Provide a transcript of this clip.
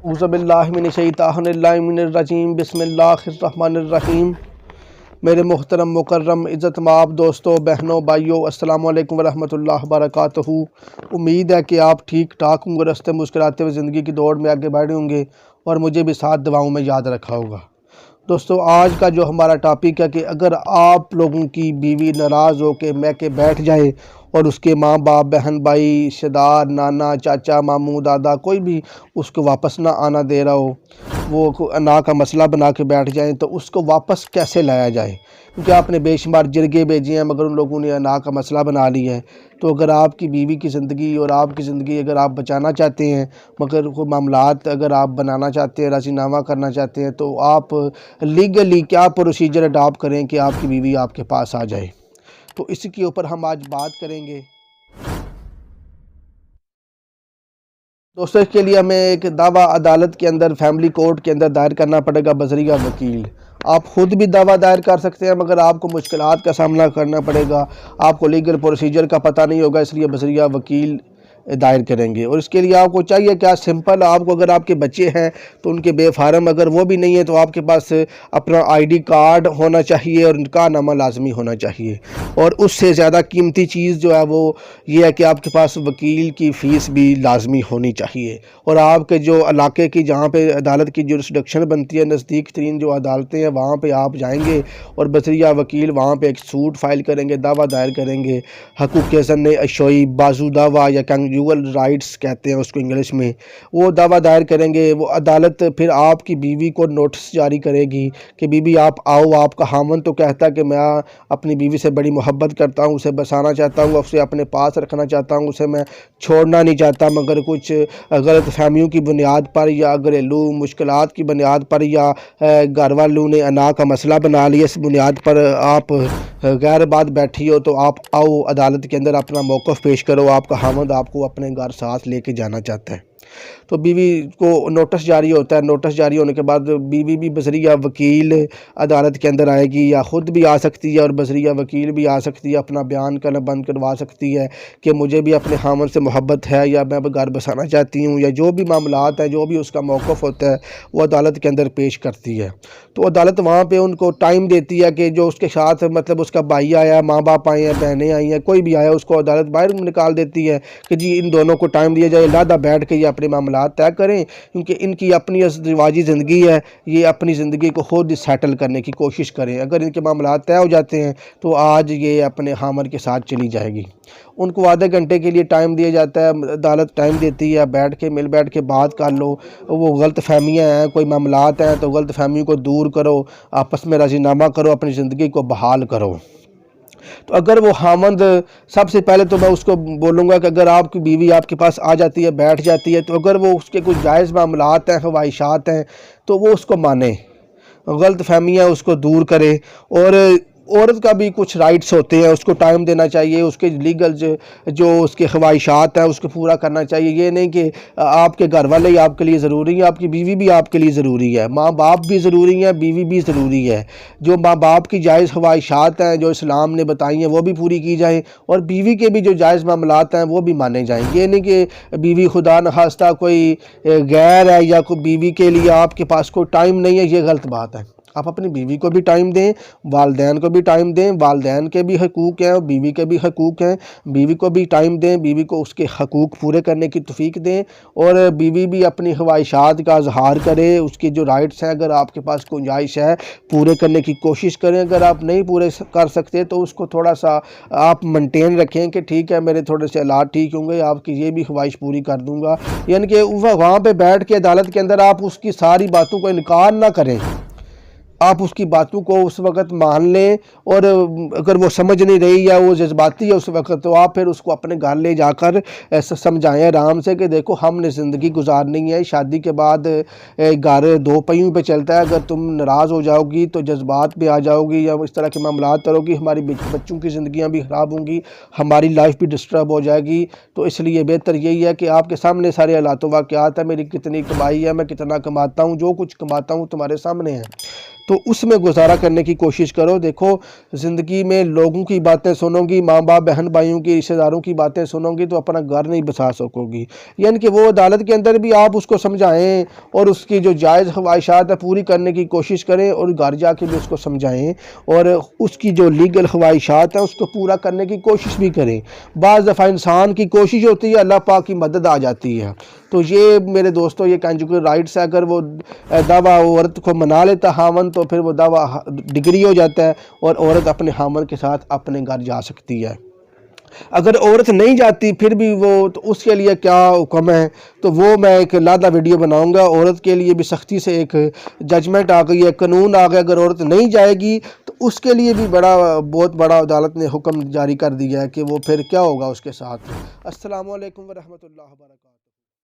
اعوذ باللہ من الشیطان الرجیم بسم اللہ الرحمن الرحیم۔ میرے محترم مکرم عزت مآب دوستوں، بہنوں، بھائیوں، السلام علیکم ورحمۃ اللہ وبرکاتہ۔ امید ہے کہ آپ ٹھیک ٹھاک ہوں گے، رستے مسکراتے ہوئے زندگی کی دوڑ میں آگے بڑھے ہوں گے اور مجھے بھی ساتھ دعاؤں میں یاد رکھا ہوگا۔ دوستو، آج کا جو ہمارا ٹاپک ہے کہ اگر آپ لوگوں کی بیوی ناراض ہو کے میکے بیٹھ جائے اور اس کے ماں باپ، بہن بھائی، رشتہ دار، نانا، چاچا، ماموں، دادا، کوئی بھی اس کو واپس نہ آنا دے رہا ہو، وہ انا کا مسئلہ بنا کے بیٹھ جائیں، تو اس کو واپس کیسے لایا جائے؟ کیونکہ آپ نے بے شمار جرگے بھیجے ہیں مگر ان لوگوں نے انا کا مسئلہ بنا لیا ہے۔ تو اگر آپ کی بیوی کی زندگی اور آپ کی زندگی اگر آپ بچانا چاہتے ہیں، مگر وہ معاملات اگر آپ بنانا چاہتے ہیں، راضی نامہ کرنا چاہتے ہیں، تو آپ لیگلی کیا پروسیجر اڈاپٹ کریں کہ آپ کی بیوی آپ کے پاس آ جائے؟ تو اسی کے اوپر ہم آج بات کریں گے۔ دوستوں، اس کے لیے ہمیں ایک دعویٰ عدالت کے اندر، فیملی کورٹ کے اندر دائر کرنا پڑے گا بذریعہ وکیل۔ آپ خود بھی دعویٰ دائر کر سکتے ہیں مگر آپ کو مشکلات کا سامنا کرنا پڑے گا، آپ کو لیگل پروسیجر کا پتہ نہیں ہوگا، اس لیے بذریعہ وکیل دائر کریں گے۔ اور اس کے لیے آپ کو چاہیے کیا؟ سمپل، آپ کو اگر آپ کے بچے ہیں تو ان کے بے فارم، اگر وہ بھی نہیں ہے تو آپ کے پاس اپنا آئی ڈی کارڈ ہونا چاہیے اور نکاح نامہ لازمی ہونا چاہیے۔ اور اس سے زیادہ قیمتی چیز جو ہے وہ یہ ہے کہ آپ کے پاس وکیل کی فیس بھی لازمی ہونی چاہیے۔ اور آپ کے جو علاقے کی جہاں پہ عدالت کی جورسڈکشن بنتی ہے، نزدیک ترین جو عدالتیں ہیں وہاں پہ آپ جائیں گے اور بذریعہ وکیل وہاں پہ ایک سوٹ فائل کریں گے، دعویٰ دائر کریں گے، حقوق ظن اشوئی، بازو دعویٰ یا کنجوگل رائٹس کہتے ہیں اس کو انگلش میں، وہ دعویٰ دائر کریں گے۔ وہ عدالت پھر آپ کی بیوی کو نوٹس جاری کرے گی کہ بیوی آپ آؤ۔ آپ کا خاوند تو کہتا ہے کہ میں اپنی بیوی سے بڑی محبت کرتا ہوں، اسے بسانا چاہتا ہوں، اسے اپنے پاس رکھنا چاہتا ہوں، اسے میں چھوڑنا نہیں چاہتا، مگر کچھ غلط فہمیوں کی بنیاد پر یا گھریلو مشکلات کی بنیاد پر یا گھر والوں نے انا کا مسئلہ بنا لیا، اس بنیاد پر آپ غیر بات بیٹھی ہو، تو آپ آؤ عدالت کے اندر اپنا موقف پیش کرو۔ آپ کا خاوند آپ کو اپنے گھر ساتھ لے کے جانا چاہتا ہے، تو بیوی کو نوٹس جاری ہوتا ہے۔ نوٹس جاری ہونے کے بعد بیوی بھی بذریعہ وکیل عدالت کے اندر آئے گی، یا خود بھی آ سکتی ہے اور بذریعہ وکیل بھی آ سکتی ہے، اپنا بیان کرنا بند کروا سکتی ہے کہ مجھے بھی اپنے خاوند سے محبت ہے یا میں گھر بسانا چاہتی ہوں، یا جو بھی معاملات ہیں، جو بھی اس کا موقف ہوتا ہے وہ عدالت کے اندر پیش کرتی ہے۔ تو عدالت وہاں پہ ان کو ٹائم دیتی ہے کہ جو اس کے ساتھ مطلب اس کا بھائی آیا، ماں باپ آئے ہیں، بہنیں آئی ہیں، کوئی بھی آیا، اس کو عدالت باہر نکال دیتی ہے کہ جی ان دونوں کو ٹائم دیا جائے، علیحدہ بیٹھ کے یہ اپنے معاملات طے کریں، کیونکہ ان کی اپنی ازدواجی زندگی ہے، یہ اپنی زندگی کو خود سیٹل کرنے کی کوشش کریں۔ اگر ان کے معاملات طے ہو جاتے ہیں تو آج یہ اپنے خاوند کے ساتھ چلی جائے گی۔ ان کو آدھے گھنٹے کے لیے ٹائم دیا جاتا ہے، عدالت ٹائم دیتی ہے، بیٹھ کے بیٹھ کے بات کر لو، وہ غلط فہمیاں ہیں، کوئی معاملات ہیں تو غلط فہمیوں کو دور کرو، آپس میں راضی نامہ کرو، اپنی زندگی کو بحال کرو۔ تو اگر وہ خاوند، سب سے پہلے تو میں اس کو بولوں گا کہ اگر آپ کی بیوی آپ کے پاس آ جاتی ہے، بیٹھ جاتی ہے، تو اگر وہ اس کے کچھ جائز معاملات ہیں، خواہشات ہیں، تو وہ اس کو مانے، غلط فہمیاں اس کو دور کرے۔ اور عورت کا بھی کچھ رائٹس ہوتے ہیں، اس کو ٹائم دینا چاہیے، اس کے لیگل جو اس کے خواہشات ہیں اس کو پورا کرنا چاہیے۔ یہ نہیں کہ آپ کے گھر والے ہی آپ کے لیے ضروری ہیں، آپ کی بیوی بھی آپ کے لیے ضروری ہے، ماں باپ بھی ضروری ہیں، بیوی بھی ضروری ہے۔ جو ماں باپ کی جائز خواہشات ہیں جو اسلام نے بتائی ہیں وہ بھی پوری کی جائیں، اور بیوی کے بھی جو جائز معاملات ہیں وہ بھی مانے جائیں۔ یہ نہیں کہ بیوی خدا نخواستہ کوئی غیر ہے یا کوئی بیوی کے لیے آپ کے پاس کوئی ٹائم نہیں ہے، یہ غلط بات ہے۔ آپ اپنی بیوی کو بھی ٹائم دیں، والدین کو بھی ٹائم دیں، والدین کے بھی حقوق ہیں اور بیوی کے بھی حقوق ہیں، بیوی کو بھی ٹائم دیں، بیوی کو اس کے حقوق پورے کرنے کی توفیق دیں، اور بیوی بھی اپنی خواہشات کا اظہار کرے، اس کی جو رائٹس ہیں اگر آپ کے پاس گنجائش ہے پورے کرنے کی کوشش کریں۔ اگر آپ نہیں پورے کر سکتے تو اس کو تھوڑا سا آپ مینٹین رکھیں کہ ٹھیک ہے میرے تھوڑے سے حالات ٹھیک ہوں گے، آپ کی یہ بھی خواہش پوری کر دوں گا، یعنی کہ وہاں پہ بیٹھ کے عدالت کے اندر آپ اس کی ساری باتوں کو انکار نہ کریں، آپ اس کی باتوں کو اس وقت مان لیں، اور اگر وہ سمجھ نہیں رہی یا وہ جذباتی ہے اس وقت تو آپ پھر اس کو اپنے گھر لے جا کر سمجھائیں آرام سے کہ دیکھو ہم نے زندگی گزارنی ہے، شادی کے بعد گھر دو پہیوں پہ چلتا ہے، اگر تم ناراض ہو جاؤ گی تو جذبات پہ آ جاؤ گی یا اس طرح کے معاملات کرو گی، ہماری بچوں کی زندگیاں بھی خراب ہوں گی، ہماری لائف بھی ڈسٹرب ہو جائے گی۔ تو اس لیے بہتر یہی ہے کہ آپ کے سامنے سارے حالات و واقعات ہیں، میری کتنی کمائی ہے، میں کتنا کماتا ہوں، جو کچھ کماتا ہوں تمہارے سامنے ہے، تو اس میں گزارا کرنے کی کوشش کرو۔ دیکھو زندگی میں لوگوں کی باتیں سنو گی، ماں باپ بہن بھائیوں کی رشتہ داروں کی باتیں سنو گی تو اپنا گھر نہیں بسا سکو گی۔ یعنی کہ وہ عدالت کے اندر بھی آپ اس کو سمجھائیں اور اس کی جو جائز خواہشات ہے پوری کرنے کی کوشش کریں، اور گھر جا کے بھی اس کو سمجھائیں اور اس کی جو لیگل خواہشات ہیں اس کو پورا کرنے کی کوشش بھی کریں۔ بعض دفعہ انسان کی کوشش ہوتی ہے، اللہ پاک کی مدد آ جاتی ہے۔ تو یہ میرے دوستو یہ کنجوگل رائٹس ہے۔ اگر وہ دعویٰ عورت کو منا لیتا خاوند تو پھر وہ دعویٰ ڈگری ہو جاتا ہے اور عورت اپنے خاوند کے ساتھ اپنے گھر جا سکتی ہے۔ اگر عورت نہیں جاتی پھر بھی وہ تو اس کے لیے کیا حکم ہے، تو وہ میں ایک علیحدہ ویڈیو بناؤں گا۔ عورت کے لیے بھی سختی سے ایک ججمنٹ آ گئی ہے، قانون آ گیا، اگر عورت نہیں جائے گی تو اس کے لیے بھی بہت بڑا عدالت نے حکم جاری کر دیا ہے کہ وہ پھر کیا ہوگا اس کے ساتھ۔ السلام علیکم ورحمۃ اللہ وبرکاتہ۔